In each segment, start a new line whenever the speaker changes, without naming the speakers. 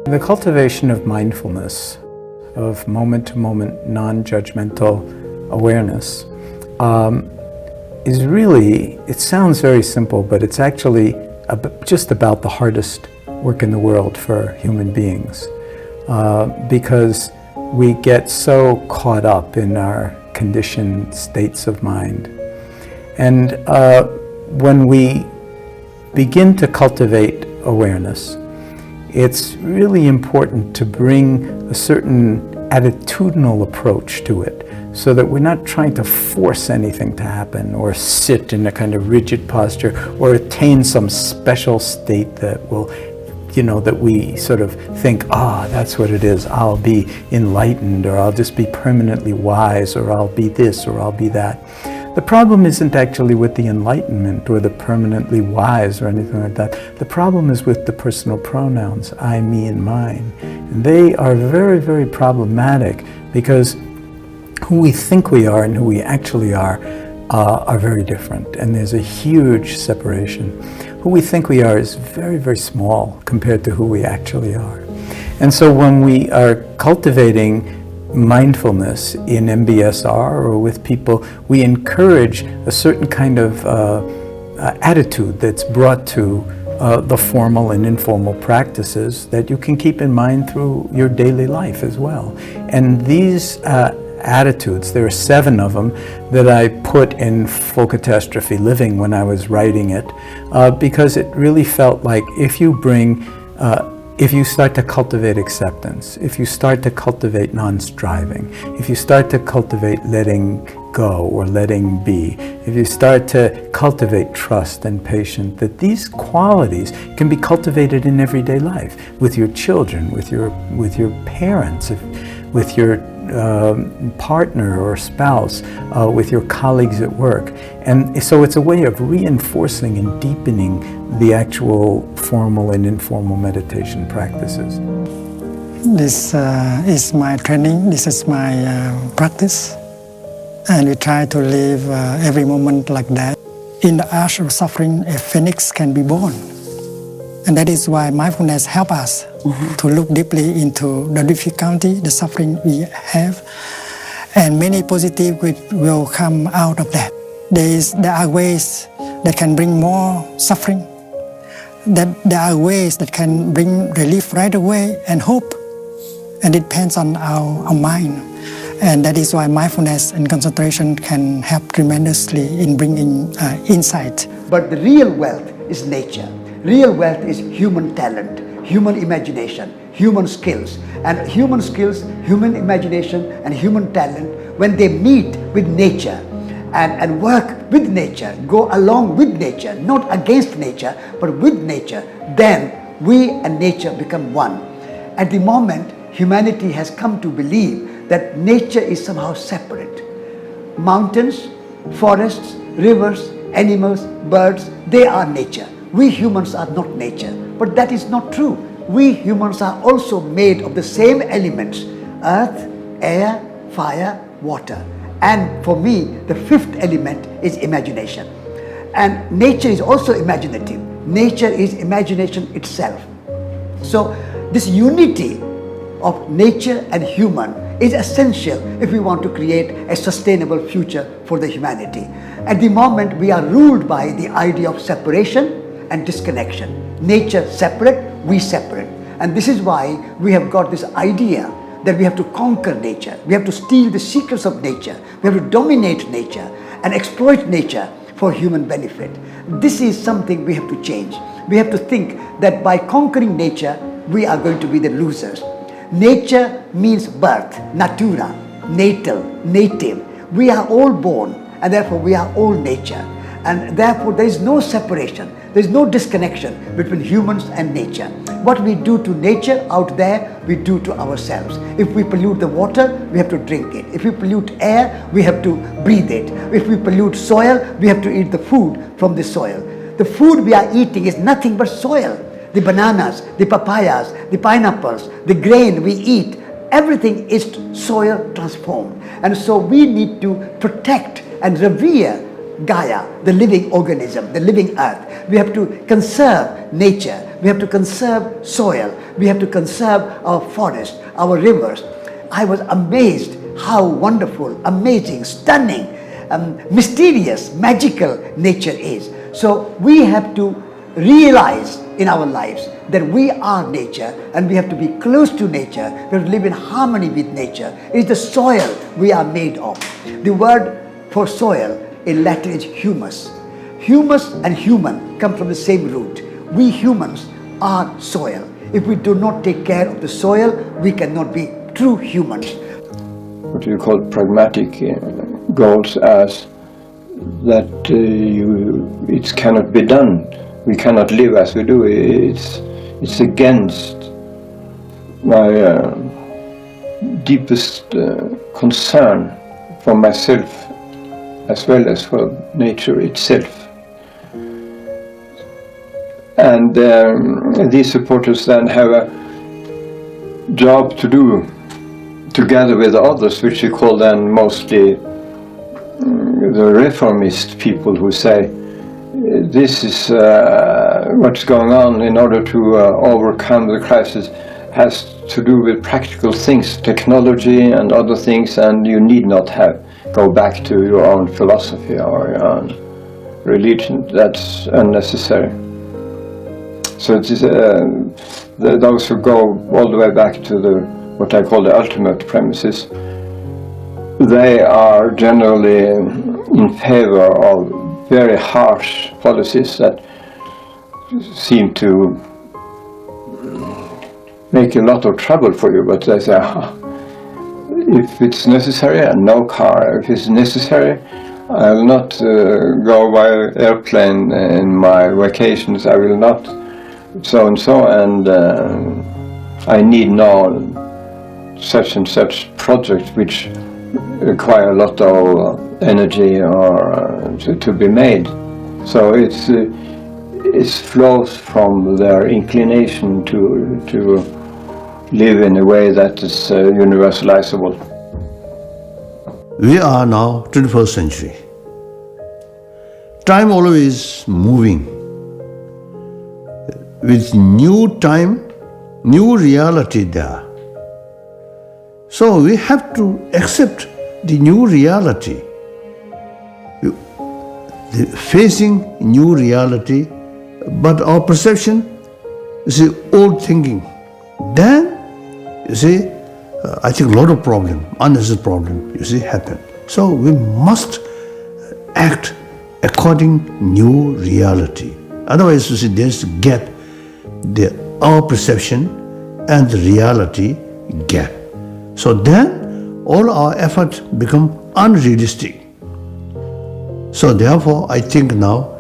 The cultivation of mindfulness, of moment-to-moment, non-judgmental awareness, is really, it sounds very simple, but it's actually just about the hardest work in the world for human beings, because we get so caught up in our conditioned states of mind. And when we begin to cultivate awareness, it's really important to bring a certain attitudinal approach to it, so that we're not trying to force anything to happen or sit in a kind of rigid posture or attain some special state that will, that we sort of think, that's what it is, I'll be enlightened, or I'll just be permanently wise, or I'll be this, or I'll be that. The problem isn't actually with the enlightenment or the permanently wise or anything like that. The problem is with the personal pronouns, I, me, and mine. And they are very, very problematic, because who we think we are and who we actually are very different. And there's a huge separation. Who we think we are is very, very small compared to who we actually are. And so when we are cultivating mindfulness in MBSR or with people, we encourage a certain kind of attitude that's brought to the formal and informal practices that you can keep in mind through your daily life as well. And these attitudes, there are 7 of them that I put in Full Catastrophe Living when I was writing it, because it really felt like if you start to cultivate acceptance, if you start to cultivate non-striving, if you start to cultivate letting go or letting be, if you start to cultivate trust and patience, that these qualities can be cultivated in everyday life, with your children, with your parents, with your partner or spouse, with your colleagues at work. And so it's a way of reinforcing and deepening the actual formal and informal meditation practices.
This is my training, this is my practice, and we try to live every moment like that. In the ash of suffering, a phoenix can be born. And that is why mindfulness helps us to look deeply into the difficulty, the suffering we have, and many positive will come out of that. There are ways that can bring more suffering, that there are ways that can bring relief right away and hope, and it depends on our mind. And that is why mindfulness and concentration can help tremendously in bringing insight.
But the real wealth is nature. Real wealth is human talent, human imagination, human skills. And human skills, human imagination, and human talent, when they meet with nature and work with nature, go along with nature, not against nature, but with nature, then we and nature become one. At the moment, humanity has come to believe that nature is somehow separate. Mountains, forests, rivers, animals, birds, they are nature. We humans are not nature, but that is not true. We humans are also made of the same elements: earth, air, fire, water. And for me, the 5th element is imagination. And nature is also imaginative. Nature is imagination itself. So this unity of nature and human is essential if we want to create a sustainable future for the humanity. At the moment, we are ruled by the idea of separation and disconnection. Nature separate, we separate. And this is why we have got this idea that we have to conquer nature, we have to steal the secrets of nature, we have to dominate nature and exploit nature for human benefit. This is something we have to change. We have to think that by conquering nature, we are going to be the losers. Nature means birth, natura, natal, native. We are all born, and therefore we are all nature. And therefore there is no separation, there is no disconnection between humans and nature. What we do to nature out there, we do to ourselves. If we pollute the water, we have to drink it. If we pollute air, we have to breathe it. If we pollute soil, we have to eat the food from the soil. The food we are eating is nothing but soil. The bananas, the papayas, the pineapples, the grain we eat, everything is soil transformed. And so we need to protect and revere Gaia, the living organism, the living earth. We have to conserve nature. We have to conserve soil. We have to conserve our forests, our rivers. I was amazed how wonderful, amazing, stunning, mysterious, magical nature is. So we have to realize in our lives that we are nature and we have to be close to nature. We have to live in harmony with nature. It is the soil we are made of. The word for soil in Latin is humus. Humus and human come from the same root. We humans are soil. If we do not take care of the soil, we cannot be true humans.
What you call pragmatic goals as that it cannot be done. We cannot live as we do. It's against my deepest concern for myself as well as for nature itself. And these supporters then have a job to do together with others, which we call then mostly the reformist people, who say this is what's going on in order to overcome the crisis has to do with practical things, technology and other things, and you need not go back to your own philosophy or your own religion. That's unnecessary. So it is those who go all the way back to what I call the ultimate premises, they are generally in favor of very harsh policies that seem to make a lot of trouble for you, but they say, if it's necessary, and no car. If it's necessary, I will not go by airplane in my vacations. I will not so and so, and I need no such and such project which require a lot of energy or to be made. So it flows from their inclination to live in a way that is universalizable.
We are now 21st century. Time always moving. With new time, new reality there. So we have to accept the new reality. Facing new reality, but our perception is old thinking. Then, you see, I think a lot of problem, unnecessary problem, you see, happen. So we must act according new reality. Otherwise, you see, there's a gap, our perception and the reality gap. So then, all our efforts become unrealistic. So therefore, I think now,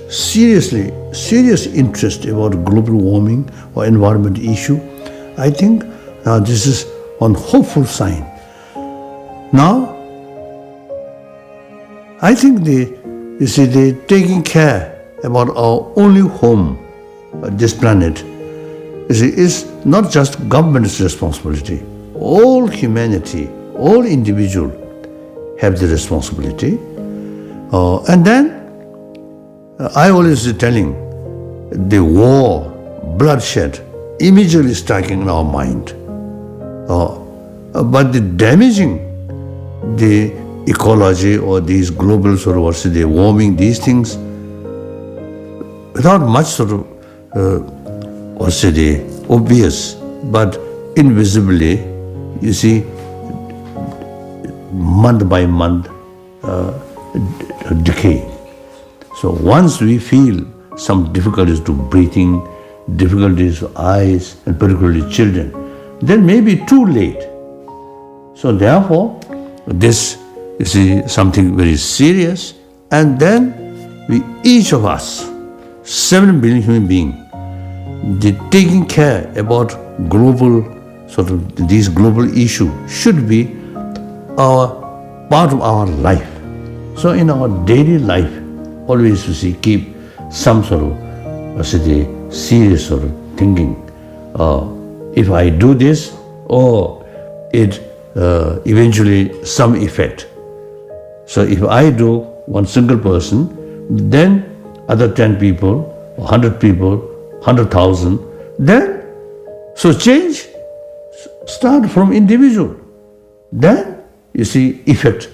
serious interest about global warming or environment issue, I think now this is one hopeful sign. Now, I think they're taking care about our only home, this planet, is not just government's responsibility. All humanity, all individuals have the responsibility. And then, I always telling, the war, bloodshed, immediately striking in our mind. But the damaging the ecology or these global sort of the warming, these things, without much sort of obvious, but invisibly, you see, month by month, decay. So once we feel some difficulties to breathing, difficulties to eyes, and particularly children, then may be too late. So therefore, this is something very serious, and then each of us, 7 billion human beings, taking care about global these global issues should be part of our life. So in our daily life, always keep some sort of serious sort of thinking. If I do this, it eventually some effect. So if I do one single person, then other 10 people, 100 people, 100,000, then So change start from individual. Then you see effect.